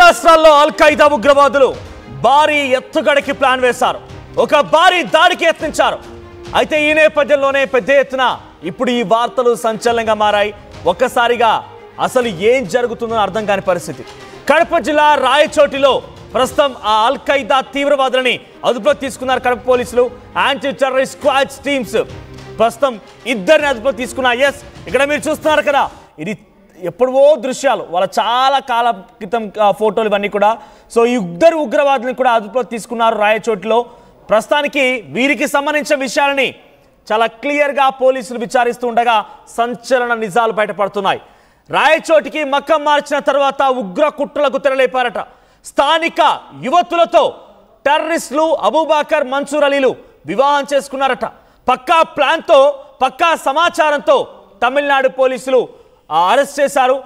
రాష్ట్రాల్లో అల్-ఖైదా ఉగ్రవాదులు భారీ ఎత్తుగడకి ప్లాన్ వేశారు. ఒక భారీ దాడికి యత్నించారు. అయితే ఈ నేపథ్యంలోనే పెద్ద ఎత్తున ఇప్పుడు ఈ వార్తలు సంచలనంగా మారాయి. ఒక్కసారిగా అసలు ఏం జరుగుతుందో అర్థం కాని పరిస్థితి. కడప జిల్లా రాయచోటిలో ప్రస్తుతం ఆ అల్-ఖైదా తీవ్రవాదులని అదుపులోకి తీసుకున్నారు కడప పోలీసులు. యాంటీ టెర్రరిస్ట్ స్క్వాడ్ టీమ్స్ ప్రస్తుతం ఇద్దరిని అదుపులోకి తీసుకున్నారు. ఎస్, ఇక్కడ మీరు చూస్తున్నారు కదా, ఇది ఎప్పుడో దృశ్యాలు, వాళ్ళ చాలా కాల క్రితం ఫోటోలు ఇవన్నీ కూడా. సో ఈ ఇద్దరు ఉగ్రవాదులను కూడా అదుపులోకి తీసుకున్నారు రాయచోటిలో. ప్రస్తుతానికి వీరికి సంబంధించిన విషయాలని చాలా క్లియర్గా పోలీసులు విచారిస్తూ ఉండగా సంచలన నిజాలు బయటపడుతున్నాయి. రాయచోటికి మక్కం మార్చిన తర్వాత ఉగ్ర కుట్రలకు తెరలేపారట. స్థానిక యువతులతో టెర్రరిస్టులు అబూబకర్, మన్సూర్ అలీలు వివాహం చేసుకున్నారట. పక్కా ప్లాన్తో, పక్కా సమాచారంతో తమిళనాడు పోలీసులు అరెస్ట్ చేశారు.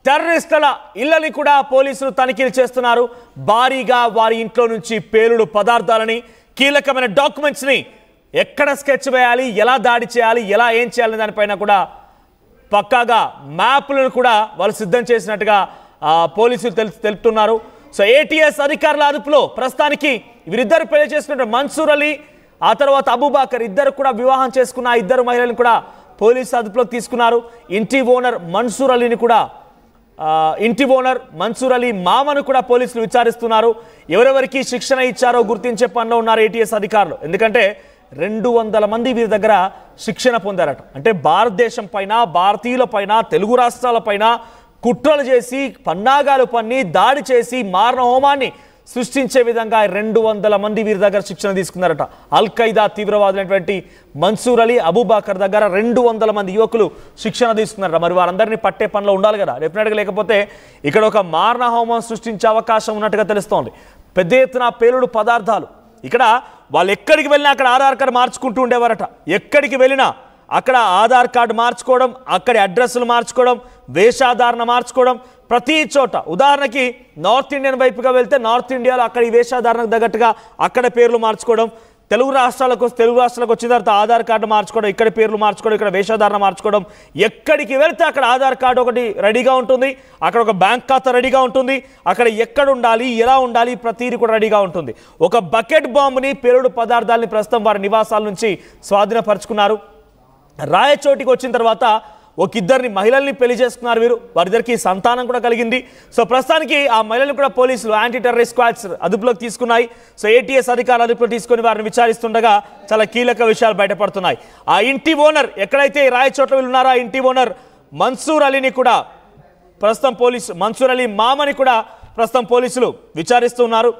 టెర్రరిస్టుల ఇళ్లని కూడా పోలీసులు తనిఖీలు చేస్తున్నారు. భారీగా వారి ఇంట్లో నుంచి పేలుడు పదార్థాలని, కీలకమైన డాక్యుమెంట్స్ని ఎక్కడ స్కెచ్ వేయాలి, ఎలా దాడి చేయాలి, ఎలా ఏం చేయాలి దానిపైన కూడా పక్కాగా మ్యాప్లను కూడా వాళ్ళు సిద్ధం చేసినట్టుగా పోలీసులు తెలుపుతున్నారు. సో ఏటీఎస్ అధికారుల అదుపులో ప్రస్తుతానికి వీరిద్దరు పెళ్లి చేసుకున్న మన్సూర్ అలీ, ఆ తర్వాత అబూబకర్ ఇద్దరు కూడా వివాహం చేసుకున్న ఇద్దరు మహిళలను కూడా పోలీసు అదుపులోకి తీసుకున్నారు. ఇంటి ఓనర్ మన్సూర్ అలీ మామను కూడా పోలీసులు విచారిస్తున్నారు. ఎవరెవరికి శిక్షణ ఇచ్చారో గుర్తించే పనిలో ఉన్నారు ఏటీఎస్ అధికారులు. ఎందుకంటే 200 మంది వీరి దగ్గర శిక్షణ పొందారట. అంటే భారతదేశం పైన, భారతీయుల పైన, తెలుగు రాష్ట్రాల పైన కుట్రలు చేసి, పన్నాగాలు పన్ని, దాడి చేసి, మారణ హోమాన్ని సృష్టించే విధంగా 200 మంది వీరి దగ్గర శిక్షణ తీసుకున్నారట. అల్-ఖైదా తీవ్రవాదులైనటువంటి మన్సూర్ అలీ, అబూబకర్ దగ్గర 200 మంది యువకులు శిక్షణ తీసుకున్నారట. మరి వారందరినీ పట్టే పనిలో ఉండాలి కదా డెఫినెట్గా, లేకపోతే ఇక్కడ ఒక మారణ హోమం సృష్టించే అవకాశం ఉన్నట్టుగా తెలుస్తోంది. పెద్ద ఎత్తున పేలుడు పదార్థాలు, ఇక్కడ వాళ్ళు ఎక్కడికి వెళ్ళినా అక్కడ ఆధార్ కార్డు మార్చుకుంటూ ఉండేవారట. ఎక్కడికి వెళ్ళినా అక్కడ ఆధార్ కార్డు మార్చుకోవడం, అక్కడి అడ్రస్లు మార్చుకోవడం, వేషాధారణ మార్చుకోవడం, ప్రతి చోట. ఉదాహరణకి నార్త్ ఇండియన్ వైపుగా వెళ్తే నార్త్ ఇండియాలో అక్కడ ఈ వేషాధారణకు తగ్గట్టుగా అక్కడ పేర్లు మార్చుకోవడం, తెలుగు రాష్ట్రాలకు వచ్చిన తర్వాత ఆధార్ కార్డు మార్చుకోవడం, ఇక్కడ పేర్లు మార్చుకోవడం, ఇక్కడ వేషాధారణ మార్చుకోవడం. ఎక్కడికి వెళ్తే అక్కడ ఆధార్ కార్డు ఒకటి రెడీగా ఉంటుంది, అక్కడ ఒక బ్యాంక్ ఖాతా రెడీగా ఉంటుంది, అక్కడ ఎక్కడ ఉండాలి, ఎలా ఉండాలి, ప్రతిదీ కూడా రెడీగా ఉంటుంది. ఒక బకెట్ బాంబుని, పేలుడు పదార్థాలని ప్రస్తుతం వారి నివాసాల నుంచి స్వాధీనపరుచుకున్నారు. రాయచోటికి వచ్చిన తర్వాత ఒక ఇద్దరిని మహిళల్ని పెళ్లి చేసుకున్నారు వీరు. వారిద్దరికి సంతానం కూడా కలిగింది. సో ప్రస్తుతానికి ఆ మహిళలను కూడా పోలీసులు యాంటీ టెర్రరిస్ట్ స్క్వాడ్స్ అదుపులోకి తీసుకున్నాయి. సో ఏటీఎస్ అధికారులు అదుపులో తీసుకుని వారిని విచారిస్తుండగా చాలా కీలక విషయాలు బయటపడుతున్నాయి. ఆ ఇంటి ఓనర్ ఎక్కడైతే రాయచోట్ల వీళ్ళు ఉన్నారో, ఆ ఇంటి ఓనర్ మన్సూర్ అలీని కూడా ప్రస్తుతం మన్సూర్ అలీ మామని కూడా ప్రస్తుతం పోలీసులు విచారిస్తున్నారు.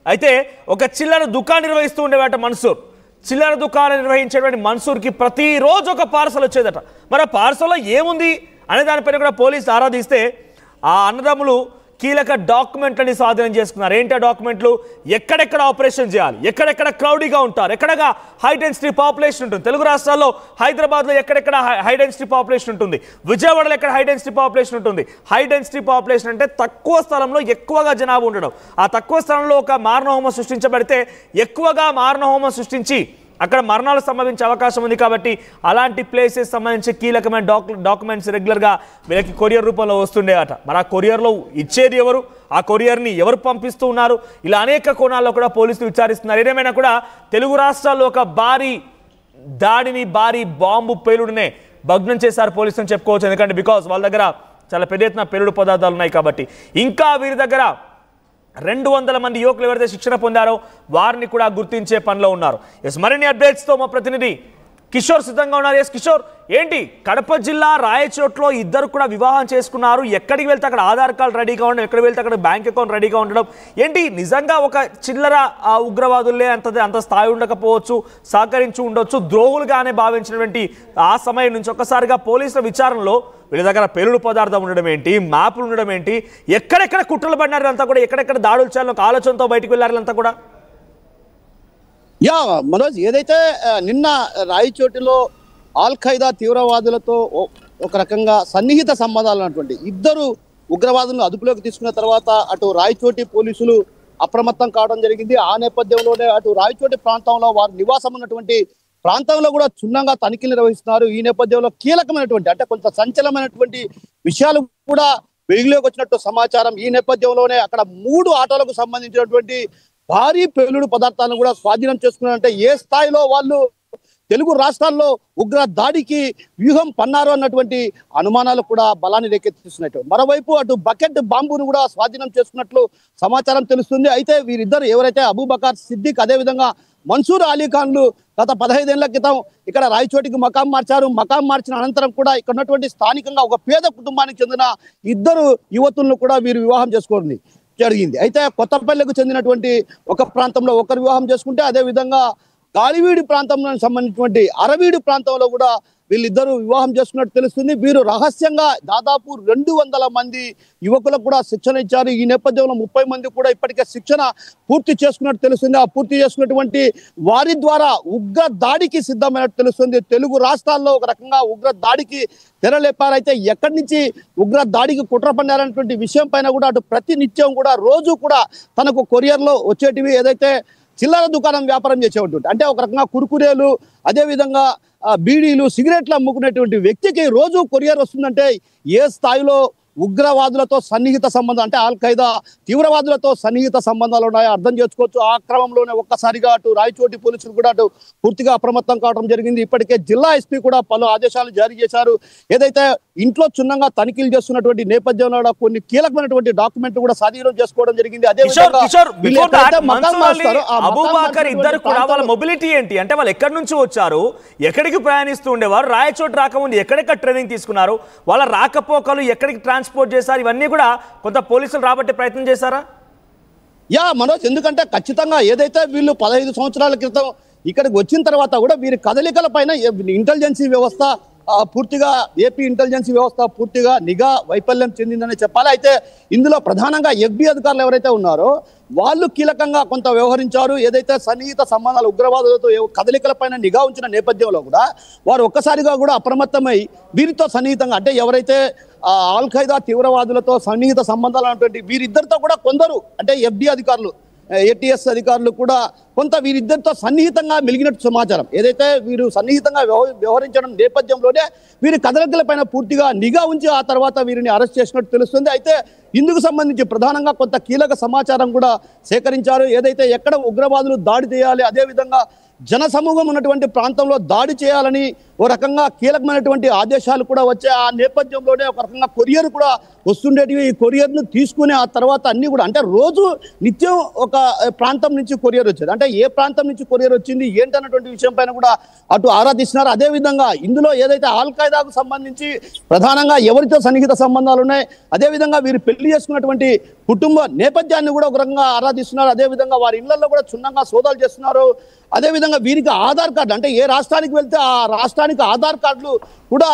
అయితే ఒక చిల్లర దుకాణం నిర్వహిస్తూ ఉండేవాట మన్సూర్. చిల్లర దుకాణం నిర్వహించేటువంటి మన్సూర్కి ప్రతిరోజు ఒక పార్సల్ వచ్చేదట. మరి ఆ పార్సల్లో ఏముంది అనే దానిపైన కూడా పోలీసు ఆరాధిస్తే ఆ అన్నదమ్ములు కీలక డాక్యుమెంట్లని స్వాధీనం చేసుకున్నారు. ఏంటి ఆ డాక్యుమెంట్లు? ఎక్కడెక్కడ ఆపరేషన్ చేయాలి, ఎక్కడెక్కడ క్రౌడీగా ఉంటారు, ఎక్కడగా హై డెన్సిటీ పాపులేషన్ ఉంటుంది. తెలుగు రాష్ట్రాల్లో హైదరాబాద్లో ఎక్కడెక్కడ హై డెన్సిటీ పాపులేషన్ ఉంటుంది, విజయవాడలో ఎక్కడ హై డెన్సిటీ పాపులేషన్ ఉంటుంది. హై డెన్సిటీ పాపులేషన్ అంటే తక్కువ స్థలంలో ఎక్కువగా జనాభా ఉండడం. ఆ తక్కువ స్థలంలో ఒక మారణహోమం సృష్టించబడితే ఎక్కువగా మారణహోమం సృష్టించి అక్కడ మరణాలు సంభవించే అవకాశం ఉంది. కాబట్టి అలాంటి ప్లేసెస్ సంబంధించి కీలకమైన డాక్యుమెంట్స్ రెగ్యులర్గా వీళ్ళకి కొరియర్ రూపంలో వస్తుండేవట. మరి ఆ కొరియర్లో ఇచ్చేది ఎవరు, ఆ కొరియర్ని ఎవరు పంపిస్తూ ఉన్నారు, ఇలా అనేక కోణాల్లో కూడా పోలీసులు విచారిస్తున్నారు. ఏదేమైనా కూడా తెలుగు రాష్ట్రాల్లో ఒక భారీ దాడిని, భారీ బాంబు పేలుడునే భగ్నం చేశారు పోలీసులు చెప్పుకోవచ్చు. ఎందుకంటే బికాస్ వాళ్ళ దగ్గర చాలా పెద్ద ఎత్తున పేలుడు పదార్థాలు ఉన్నాయి కాబట్టి. ఇంకా వీరి దగ్గర 200 మంది యువకులు ఎవరైతే శిక్షణ పొందారో వారిని కూడా గుర్తించే పనిలో ఉన్నారు. ఎస్, మరిన్ని అప్డేట్స్తో మా ప్రతినిధి కిషోర్ సిద్ధంగా ఉన్నారు. ఎస్ కిషోర్, ఏంటి కడప జిల్లా రాయచోట్లో ఇద్దరు కూడా వివాహం చేసుకున్నారు. ఎక్కడికి వెళ్తే అక్కడ ఆధార్ కార్డు రెడీగా ఉండడం, ఎక్కడికి వెళ్తే అక్కడ బ్యాంక్ అకౌంట్ రెడీగా ఉండడం. ఏంటి నిజంగా ఒక చిల్లర ఉగ్రవాదులే అంత స్థాయి ఉండకపోవచ్చు, సహకరించి ఉండొచ్చు, ద్రోహులుగానే భావించినటువంటి ఆ సమయం నుంచి ఒక్కసారిగా పోలీసుల విచారణలో వీళ్ళ దగ్గర పేలుడు పదార్థం ఉండడం ఏంటి, మ్యాప్లు ఉండడం ఏంటి, ఎక్కడెక్కడ కుట్రలు పడినారు అంతా కూడా, ఎక్కడెక్కడ దాడులు చేయాలని ఒక ఆలోచనతో బయటకు వెళ్ళారంతా కూడా. మనోజ్, ఏదైతే నిన్న రాయచోటిలో అల్-ఖైదా తీవ్రవాదులతో ఒక రకంగా సన్నిహిత సంబంధాలు ఉన్నటువంటి ఇద్దరు ఉగ్రవాదులను అదుపులోకి తీసుకున్న తర్వాత అటు రాయచోటి పోలీసులు అప్రమత్తం కావడం జరిగింది. ఆ నేపథ్యంలోనే అటు రాయచోటి ప్రాంతంలో వారు నివాసం ఉన్నటువంటి ప్రాంతంలో కూడా క్షుణ్ణంగా తనిఖీలు నిర్వహిస్తున్నారు. ఈ నేపథ్యంలో కీలకమైనటువంటి, అంటే కొంత సంచలనమైనటువంటి విషయాలు కూడా వెలుగులోకి వచ్చినట్టు సమాచారం. ఈ నేపథ్యంలోనే అక్కడ 3 ఆటోలకు సంబంధించినటువంటి భారీ పేలుడు పదార్థాలను కూడా స్వాధీనం చేసుకున్నారంటే ఏ స్థాయిలో వాళ్ళు తెలుగు రాష్ట్రాల్లో ఉగ్ర దాడికి వ్యూహం పన్నారు అన్నటువంటి అనుమానాలు కూడా బలాన్ని రేకెత్తిస్తున్నట్టు. మరోవైపు అటు బకెట్ బాంబును కూడా స్వాధీనం చేసుకున్నట్లు సమాచారం తెలుస్తుంది. అయితే వీరిద్దరు ఎవరైతే అబూబకర్ సిద్దిక్ అదేవిధంగా మన్సూర్ అలీ ఖాన్లు గత 15 ఏళ్ల క్రితం ఇక్కడ రాయచోటికి మకాం మార్చారు. మకాం మార్చిన అనంతరం కూడా ఇక్కడ ఉన్నటువంటి స్థానికంగా ఒక పేద కుటుంబానికి చెందిన 2 యువతులను కూడా వీరు వివాహం చేసుకోండి జరిగింది. అయితే కొత్తపల్లికి చెందినటువంటి ఒక ప్రాంతంలో ఒకరు వివాహం చేసుకుంటే అదే విధంగా గాలివీడి ప్రాంతంలో సంబంధించినటువంటి అరవీడి ప్రాంతంలో కూడా వీళ్ళిద్దరూ వివాహం చేసుకున్నట్టు తెలుస్తుంది. వీరు రహస్యంగా దాదాపు 200 మంది యువకులకు కూడా శిక్షణ ఇచ్చారు. ఈ నేపథ్యంలో 30 మంది కూడా ఇప్పటికే శిక్షణ పూర్తి చేసుకున్నట్టు తెలుస్తుంది. ఆ పూర్తి చేసుకున్నటువంటి వారి ద్వారా ఉగ్ర దాడికి సిద్ధమైనట్టు తెలుస్తుంది. తెలుగు రాష్ట్రాల్లో ఒక రకంగా ఉగ్ర దాడికి తెరలేపారు. అయితే ఎక్కడి నుంచి ఉగ్ర దాడికి కుట్ర పన్నారనేటువంటి విషయం పైన కూడా అటు ప్రతి నిత్యం కూడా రోజు కూడా తనకు కొరియర్లో వచ్చేటివి ఏదైతే చిల్లర దుకాణం వ్యాపారం చేసేటువంటి అంటే ఒక రకంగా కురుకురేలు అదేవిధంగా బీడీలు సిగరెట్లు అమ్ముకునేటువంటి వ్యక్తికి రోజు కొరియర్ వస్తుందంటే ఏ స్థాయిలో ఉగ్రవాదులతో సన్నిహిత సంబంధం అంటే ఆల్ ఖైదా తీవ్రవాదులతో సన్నిహిత సంబంధాలు ఉన్నాయో అర్థం చేసుకోవచ్చు. ఆ క్రమంలోనే ఒక్కసారిగా అటు రాయచోటి పోలీసులు కూడా అటు పూర్తిగా అప్రమత్తం కావడం జరిగింది. ఇప్పటికే జిల్లా ఎస్పీ కూడా పలు ఆదేశాలు జారీ చేశారు. ఏదైతే ఇంట్లో క్షుణ్ణంగా తనిఖీలు చేస్తున్నటువంటి నేపథ్యంలో కొన్ని కీలకమైనటువంటి డాక్యుమెంట్లు కూడా స్వాధీనం చేసుకోవడం జరిగింది. అబూబకర్ ఇద్దరు కూడా వాళ్ళ మొబిలిటీ ఏంటి అంటే వాళ్ళు ఎక్కడి నుంచి వచ్చారు, ఎక్కడికి ప్రయాణిస్తూ ఉండేవారు, రాయచోటి రాకముందు ఎక్కడెక్కడ ట్రైనింగ్ తీసుకున్నారు, వాళ్ళ రాకపోకలు ఎక్కడికి ట్రాన్స్పోర్ట్ చేశారు, ఇవన్నీ కూడా కొంత పోలీసులు రాబట్టే ప్రయత్నం చేశారా? మనోజ్, ఎందుకంటే ఖచ్చితంగా ఏదైతే వీళ్ళు 15 సంవత్సరాల క్రితం ఇక్కడికి వచ్చిన తర్వాత కూడా వీరి కదలికల పైన ఇంటెలిజెన్సీ వ్యవస్థ పూర్తిగా ఏపీ ఇంటెలిజెన్స్ వ్యవస్థ పూర్తిగా నిఘా వైఫల్యం చెందిందని చెప్పాలి. అయితే ఇందులో ప్రధానంగా ఎఫ్బి అధికారులు ఎవరైతే ఉన్నారో వాళ్ళు కీలకంగా కొంత వ్యవహరించారు. ఏదైతే సన్నిహిత సంబంధాలు ఉగ్రవాదులతో కదలికల పైన నిఘా ఉంచిన నేపథ్యంలో కూడా వారు ఒక్కసారిగా కూడా అప్రమత్తమై వీరితో సన్నిహితంగా అంటే ఎవరైతే ఆల్ ఖైదా తీవ్రవాదులతో సన్నిహిత సంబంధాలు అన్నటువంటి వీరిద్దరితో కూడా కొందరు అంటే ఎఫ్బి అధికారులు ఏటీఎస్ అధికారులు కూడా కొంత వీరిద్దరితో సన్నిహితంగా మెలిగినట్టు సమాచారం. ఏదైతే వీరు సన్నిహితంగా వ్యవహరించడం నేపథ్యంలోనే వీరి కదలికల పైన పూర్తిగా నిఘా ఉంచి ఆ తర్వాత వీరిని అరెస్ట్ చేసినట్టు తెలుస్తుంది. అయితే ఇందుకు సంబంధించి ప్రధానంగా కొంత కీలక సమాచారం కూడా సేకరించారు. ఏదైతే ఎక్కడ ఉగ్రవాదులు దాడి చేయాలి, అదేవిధంగా జన సమూహం ఉన్నటువంటి ప్రాంతంలో దాడి చేయాలని ఓ రకంగా కీలకమైనటువంటి ఆదేశాలు కూడా వచ్చాయి. ఆ నేపథ్యంలోనే ఒక రకంగా కొరియర్ కూడా వస్తుండేటివి. ఈ కొరియర్ను తీసుకుని ఆ తర్వాత అన్ని కూడా అంటే రోజు నిత్యం ఒక ప్రాంతం నుంచి కొరియర్ వచ్చేది. అంటే ఏ ప్రాంతం నుంచి కొరియర్ వచ్చింది ఏంటన్నటువంటి విషయం పైన కూడా అటు ఆరాధిస్తున్నారు. అదేవిధంగా ఇందులో ఏదైతే ఆల్ ఖైదాకు సంబంధించి ప్రధానంగా ఎవరితో సన్నిహిత సంబంధాలు ఉన్నాయి, అదేవిధంగా వీరు పెళ్లి చేసుకున్నటువంటి కుటుంబ నేపథ్యాన్ని కూడా ఒక రకంగా ఆరాధిస్తున్నారు. అదేవిధంగా వారి ఇళ్లలో కూడా క్షుణ్ణంగా సోదాలు చేస్తున్నారు. అదేవిధంగా వీరికి ఆధార్ కార్డు అంటే ఏ రాష్ట్రానికి వెళ్తే ఆ రాష్ట్రానికి ఆధార్ కార్డులు కూడా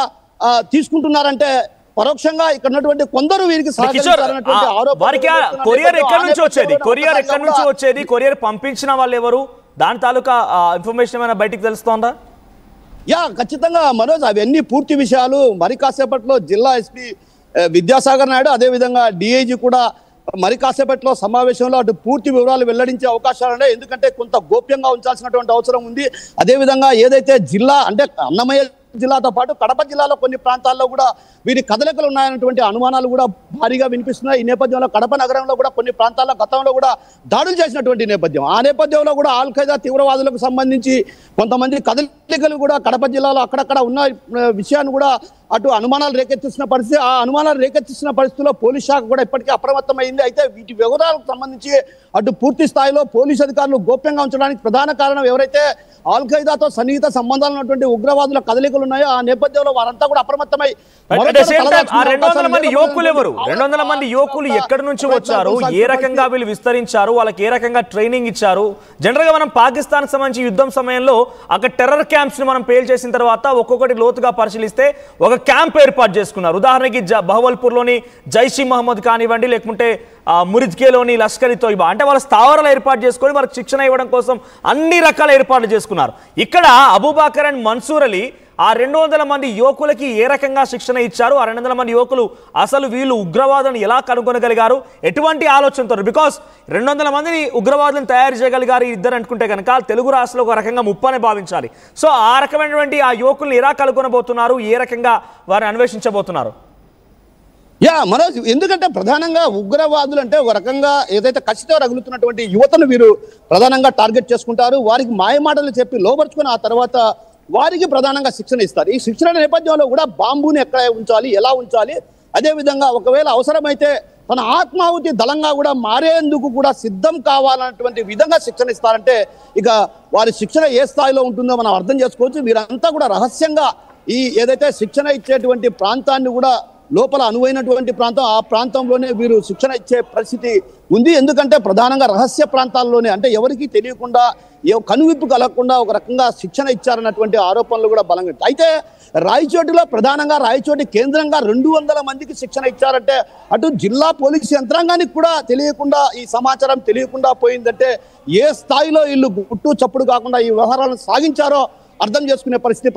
తీసుకుంటున్నారంటే పరోక్షంగా ఇక్కడ ఉన్నటువంటి కొందరు వీరికి కొరియర్ ఎక్కడి నుంచి వచ్చేది కొరియర్ పంపించిన వాళ్ళు ఎవరు, దాని తాలూకా ఇన్ఫర్మేషన్ ఏమైనా బయటికి తెలుస్తోందా? ఖచ్చితంగా మనోజ్, అవన్నీ పూర్తి విషయాలు మరి కాసేపట్లో జిల్లా ఎస్పీ విద్యాసాగర్ నాయుడు అదేవిధంగా డిఐజీ కూడా మరి కాసేపట్లో సమావేశంలో అటు పూర్తి వివరాలు వెల్లడించే అవకాశాలు ఉన్నాయి. ఎందుకంటే కొంత గోప్యంగా ఉంచాల్సినటువంటి అవసరం ఉంది. అదేవిధంగా ఏదైతే జిల్లా అంటే అన్నమయ్య జిల్లాతో పాటు కడప జిల్లాలో కొన్ని ప్రాంతాల్లో కూడా వీరి కదలికలు ఉన్నాయన్నటువంటి అనుమానాలు కూడా భారీగా వినిపిస్తున్నాయి. ఈ నేపథ్యంలో కడప నగరంలో కూడా కొన్ని ప్రాంతాల్లో గతంలో కూడా దాడులు చేసినటువంటి నేపథ్యం. ఆ నేపథ్యంలో కూడా ఆల్ ఖైదా తీవ్రవాదులకు సంబంధించి కొంతమంది కదలికలు కూడా కడప జిల్లాలో అక్కడక్కడ ఉన్న విషయాన్ని కూడా అటు అనుమానాలు రేకెత్తిస్తున్న పరిస్థితి. ఆ అనుమానాలు రేకెత్తిస్తున్న పరిస్థితుల్లో పోలీస్ శాఖ కూడా ఇప్పటికే అప్రమత్తమైంది. అయితే వీటి వివరాలకు సంబంధించి అటు పూర్తి స్థాయిలో పోలీసు అధికారులు గోప్యంగా ఉంచడానికి ప్రధాన కారణం ఎవరైతే ఆల్ ఖైదాతో సన్నిహిత సంబంధాలు ఉన్నటువంటి ఉగ్రవాదుల కదలికలు ఉన్నాయో ఆ నేపథ్యంలో వారంతా కూడా అప్రమత్తమై 200 మంది యువకులు ఎవరు, 200 మంది యువకులు ఎక్కడి నుంచి వచ్చారు, ఏ రకంగా వీళ్ళు విస్తరించారు, వాళ్ళకి ఏ రకంగా ట్రైనింగ్ ఇచ్చారు? జనరల్ గా మనం పాకిస్తాన్ సంబంధించి యుద్ధం సమయంలో అక్కడ టెర్రర్ క్యాంప్స్ ని మనం పేల్ చేసిన తర్వాత ఒక్కొక్కటి లోతుగా పరిశీలిస్తే ఒక క్యాంప్ ఏర్పాటు చేసుకున్నారు. ఉదాహరణకి బహవల్పూర్లోని జైషీ మహమ్మద్ కానివ్వండి, లేకుంటే మురిద్కేలోని లష్కర్-ఇ తోయిబా అంటే వాళ్ళ స్థావరాలు ఏర్పాటు చేసుకొని వాళ్ళకి శిక్షణ ఇవ్వడం కోసం అన్ని రకాల ఏర్పాట్లు చేసుకున్నారు. ఇక్కడ అబూబకర్ అండ్ మన్సూర్ అలీ ఆ 200 మంది యువకులకి ఏ రకంగా శిక్షణ ఇచ్చారు, ఆ 200 మంది యువకులు అసలు వీళ్ళు ఉగ్రవాదులను ఎలా కనుగొనగలిగారు, ఎటువంటి ఆలోచనతో? బికాస్ 200 మందిని ఉగ్రవాదులను తయారు చేయగలిగారు ఇద్దరు అనుకుంటే కనుక తెలుగు రాష్ట్రంలో ఒక రకంగా ముప్పని భావించాలి. సో ఆ రకమైనటువంటి ఆ యువకులను ఎలా కనుగొనబోతున్నారు, ఏ రకంగా వారిని అన్వేషించబోతున్నారు? మనోజ్, ఎందుకంటే ప్రధానంగా ఉగ్రవాదులు అంటే ఒక రకంగా ఏదైతే కసితో రగులుతున్నటువంటి యువతను వీరు ప్రధానంగా టార్గెట్ చేసుకుంటారు. వారికి మాయమాటలు చెప్పి లోపరుచుకొని ఆ తర్వాత వారికి ప్రధానంగా శిక్షణ ఇస్తారు. ఈ శిక్షణ నేపథ్యంలో కూడా బాంబుని ఎక్కడ ఉంచాలి, ఎలా ఉంచాలి, అదేవిధంగా ఒకవేళ అవసరమైతే తన ఆత్మాహుతి దళంగా కూడా మారేందుకు కూడా సిద్ధం కావాలన్నటువంటి విధంగా శిక్షణ ఇస్తారంటే ఇక వారి శిక్షణ ఏ స్థాయిలో ఉంటుందో మనం అర్థం చేసుకోవచ్చు. వీరంతా కూడా రహస్యంగా ఈ ఏదైతే శిక్షణ ఇచ్చేటువంటి ప్రాంతాన్ని కూడా లోపల అనువైనటువంటి ప్రాంతం, ఆ ప్రాంతంలోనే వీరు శిక్షణ ఇచ్చే పరిస్థితి ఉంది. ఎందుకంటే ప్రధానంగా రహస్య ప్రాంతాల్లోనే, అంటే ఎవరికి తెలియకుండా కనువిప్పు కలగకుండా ఒక రకంగా శిక్షణ ఇచ్చారన్నటువంటి ఆరోపణలు కూడా బలంగా. అయితే రాయచోటిలో ప్రధానంగా రాయచోటి కేంద్రంగా 200 మందికి శిక్షణ ఇచ్చారంటే అటు జిల్లా పోలీసు యంత్రాంగానికి కూడా తెలియకుండా ఈ సమాచారం తెలియకుండా పోయిందంటే ఏ స్థాయిలో వీళ్ళు గుట్టు చప్పుడు కాకుండా ఈ వ్యవహారాలను సాగించారో అర్థం చేసుకునే పరిస్థితి